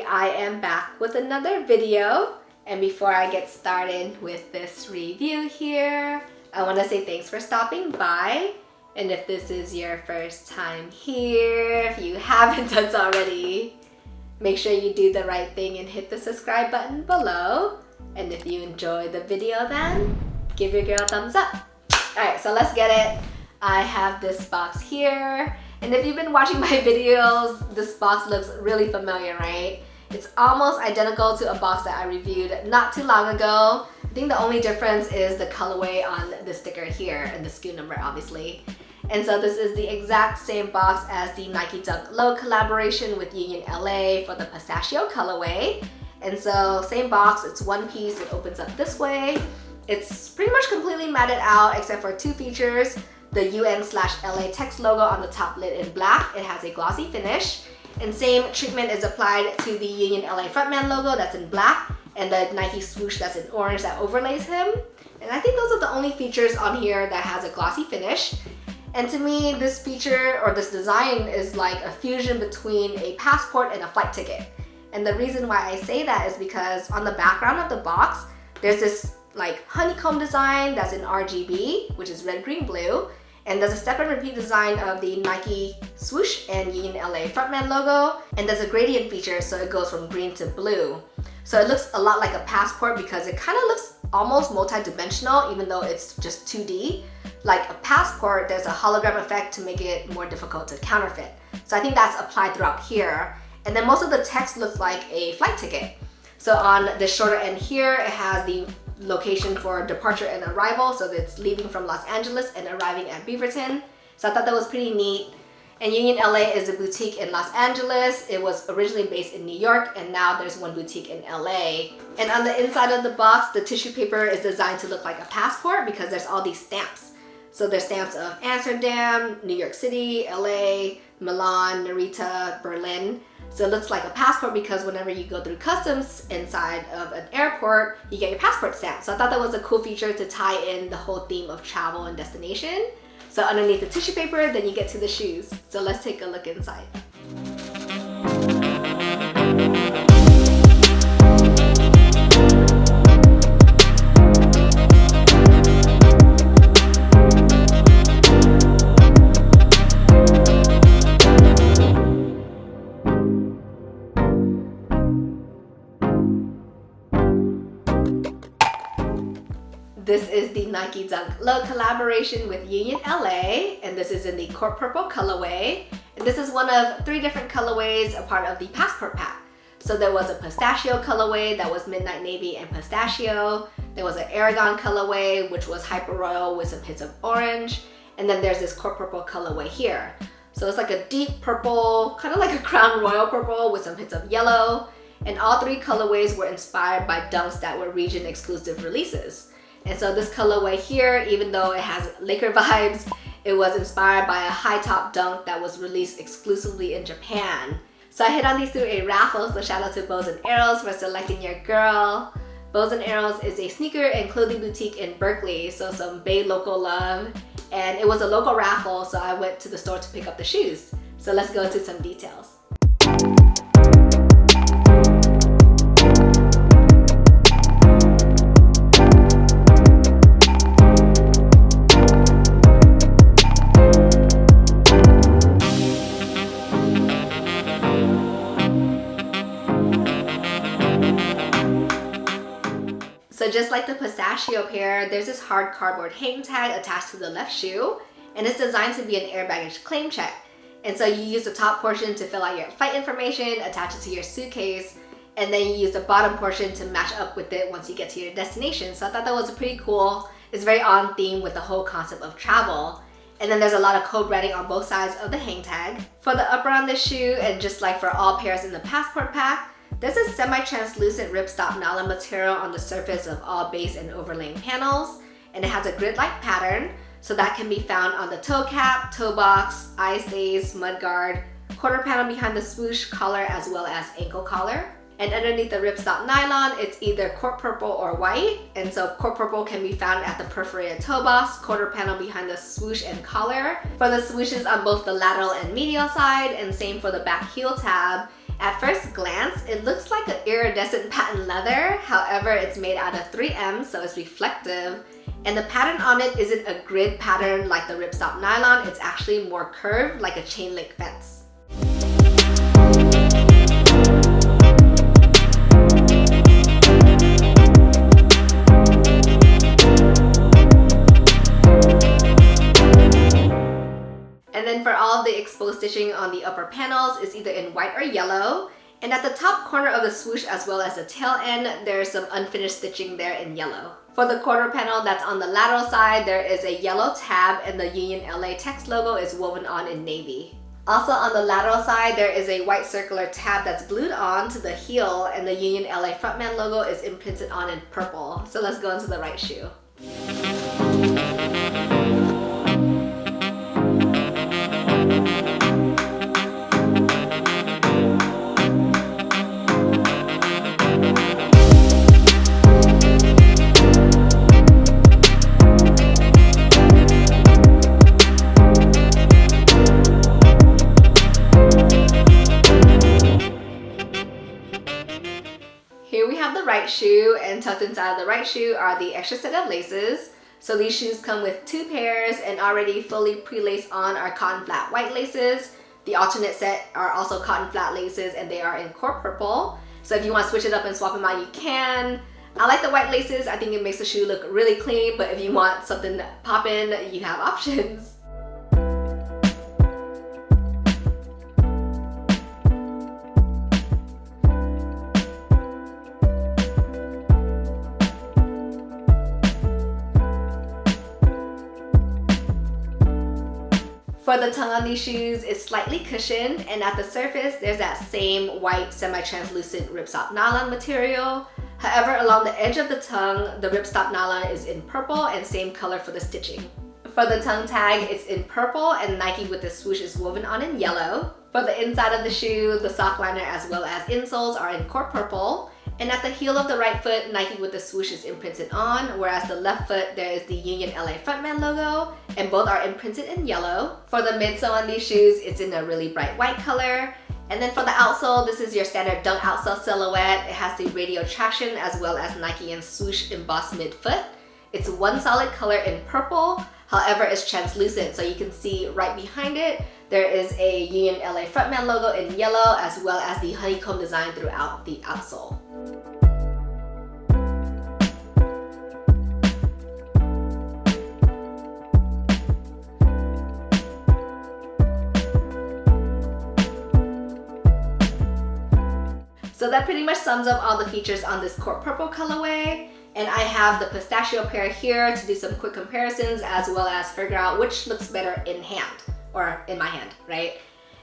everybody, I am back with another video. And before I get started with this review here, I want to say thanks for stopping by. And if this is your first time here, if you haven't done so already, make sure you do the right thing and hit the subscribe button below. And if you enjoyed the video then, give your girl a thumbs up. Alright, so let's get it. I have this box here. And if you've been watching my videos, this box looks really familiar, right? It's almost identical to a box that I reviewed not too long ago. I think the only difference is the colorway on the sticker here and the SKU number, obviously. And so this is the exact same box as the Nike Dunk Low collaboration with Union LA for the Pistachio colorway. And so same box, it's one piece, it opens up this way. It's pretty much completely matted out except for two features. The UN/LA text logo on the top lid in black. It has a glossy finish. And same treatment is applied to the Union LA frontman logo that's in black and the Nike swoosh that's in orange that overlays him. And I think those are the only features on here that has a glossy finish. And to me, this feature or this design is like a fusion between a passport and a flight ticket. And the reason why I say that is because on the background of the box, there's this like honeycomb design that's in RGB, which is red, green, blue. And there's a step and repeat design of the Nike swoosh and Union LA frontman logo. And there's a gradient feature, so it goes from green to blue. So it looks a lot like a passport because it kind of looks almost multi-dimensional, even though it's just 2D. Like a passport, there's a hologram effect to make it more difficult to counterfeit. So I think that's applied throughout here. And then most of the text looks like a flight ticket. So on the shorter end here, it has the location for departure and arrival, so it's leaving from Los Angeles and arriving at Beaverton. So I thought that was pretty neat. And Union LA is a boutique in Los Angeles. It was originally based in New York, and now there's one boutique in LA. And on the inside of the box, the tissue paper is designed to look like a passport because there's all these stamps. So there's stamps of Amsterdam, New York City, LA, Milan, Narita, Berlin. So it looks like a passport because whenever you go through customs inside of an airport, you get your passport stamp. So I thought that was a cool feature to tie in the whole theme of travel and destination. So underneath the tissue paper, then you get to the shoes. So let's take a look inside. This is the Nike Dunk Low collaboration with Union LA, and this is in the Court Purple colorway. And this is one of 3 different colorways, a part of the Passport Pack. So there was a Pistachio colorway that was Midnight Navy and Pistachio. There was an Aragon colorway, which was Hyper Royal with some hits of orange. And then there's this Court Purple colorway here. So it's like a deep purple, kind of like a Crown Royal purple with some hits of yellow. And all 3 colorways were inspired by dunks that were region exclusive releases. And so this colorway here, even though it has Laker vibes, it was inspired by a high top dunk that was released exclusively in Japan. So I hit on these through a raffle, so shout out to Bows and Arrows for selecting your girl. Bows and Arrows is a sneaker and clothing boutique in Berkeley, so some Bay local love. And it was a local raffle, so I went to the store to pick up the shoes. So let's go to some details. So just like the Pistachio pair, there's this hard cardboard hang tag attached to the left shoe, and it's designed to be an air baggage claim check. And so you use the top portion to fill out your flight information, attach it to your suitcase, and then you use the bottom portion to match up with it once you get to your destination. So I thought that was pretty cool. It's very on theme with the whole concept of travel. And then there's a lot of co-branding on both sides of the hang tag. For the upper on the shoe, and just like for all pairs in the Passport Pack, there's a semi-translucent ripstop nylon material on the surface of all base and overlaying panels, and it has a grid-like pattern, so that can be found on the toe cap, toe box, eye stays, mudguard, quarter panel behind the swoosh, collar, as well as ankle collar. And underneath the ripstop nylon, it's either court purple or white. And so court purple can be found at the perforated toe box, quarter panel behind the swoosh and collar. For the swooshes on both the lateral and medial side, and same for the back heel tab. At first glance, it looks like an iridescent patent leather. However, it's made out of 3M, so it's reflective. And the pattern on it isn't a grid pattern like the ripstop nylon, it's actually more curved like a chain link fence. And then for all the exposed stitching on the upper panels, it's either in white or yellow. And at the top corner of the swoosh as well as the tail end, there's some unfinished stitching there in yellow. For the quarter panel that's on the lateral side, there is a yellow tab and the Union LA text logo is woven on in navy. Also on the lateral side, there is a white circular tab that's glued on to the heel and the Union LA frontman logo is imprinted on in purple. So let's go into the right shoe. Here we have the right shoe, and tucked inside of the right shoe are the extra set of laces. So these shoes come with 2 pairs and already fully pre-laced on are cotton flat white laces. The alternate set are also cotton flat laces and they are in core purple. So if you want to switch it up and swap them out, you can. I like the white laces. I think it makes the shoe look really clean, but if you want something poppin', you have options. For the tongue on these shoes, it's slightly cushioned, and at the surface, there's that same white semi-translucent ripstop nylon material. However, along the edge of the tongue, the ripstop nylon is in purple and same color for the stitching. For the tongue tag, it's in purple and Nike with the swoosh is woven on in yellow. For the inside of the shoe, the sock liner as well as insoles are in core purple. And at the heel of the right foot, Nike with the swoosh is imprinted on, whereas the left foot, there is the Union LA frontman logo, and both are imprinted in yellow. For the midsole on these shoes, it's in a really bright white color. And then for the outsole, this is your standard dunk outsole silhouette. It has the radial traction as well as Nike and swoosh embossed midfoot. It's one solid color in purple, however it's translucent, so you can see right behind it, there is a Union LA frontman logo in yellow as well as the honeycomb design throughout the outsole. So that pretty much sums up all the features on this court purple colorway. And I have the pistachio pair here to do some quick comparisons as well as figure out which looks better in hand, or in my hand, right?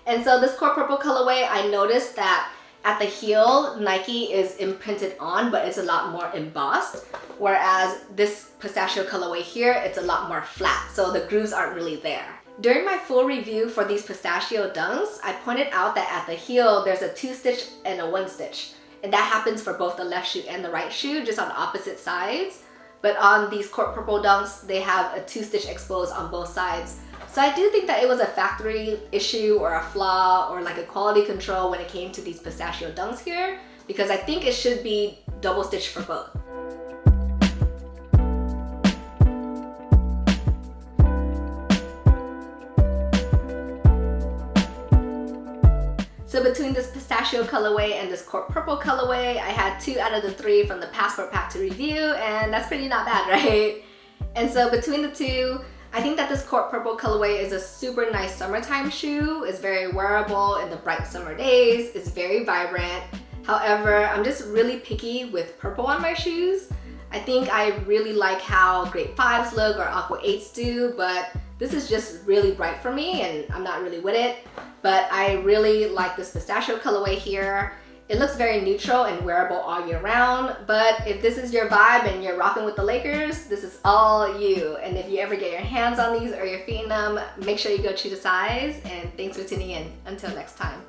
And so this court purple colorway, I noticed that at the heel, Nike is imprinted on, but it's a lot more embossed. Whereas this pistachio colorway here, it's a lot more flat, so the grooves aren't really there. During my full review for these pistachio dunks, I pointed out that at the heel, there's a 2-stitch and a 1-stitch. And that happens for both the left shoe and the right shoe, just on opposite sides. But on these court purple dunks, they have a 2-stitch exposed on both sides. So I do think that it was a factory issue or a flaw or like a quality control when it came to these pistachio dunks here, because I think it should be double stitched for both. So between this pistachio colorway and this court purple colorway, I had 2 out of the 3 from the passport pack to review, and that's pretty not bad, right? And so between the two, I think that this court purple colorway is a super nice summertime shoe. It's very wearable in the bright summer days. It's very vibrant. However, I'm just really picky with purple on my shoes. I think I really like how Grape 5s look or Aqua 8s do, but this is just really bright for me and I'm not really with it. But I really like this pistachio colorway here. It looks very neutral and wearable all year round, but if this is your vibe and you're rocking with the Lakers, this is all you. And if you ever get your hands on these or you're feeding them, make sure you go true to size, and thanks for tuning in. Until next time.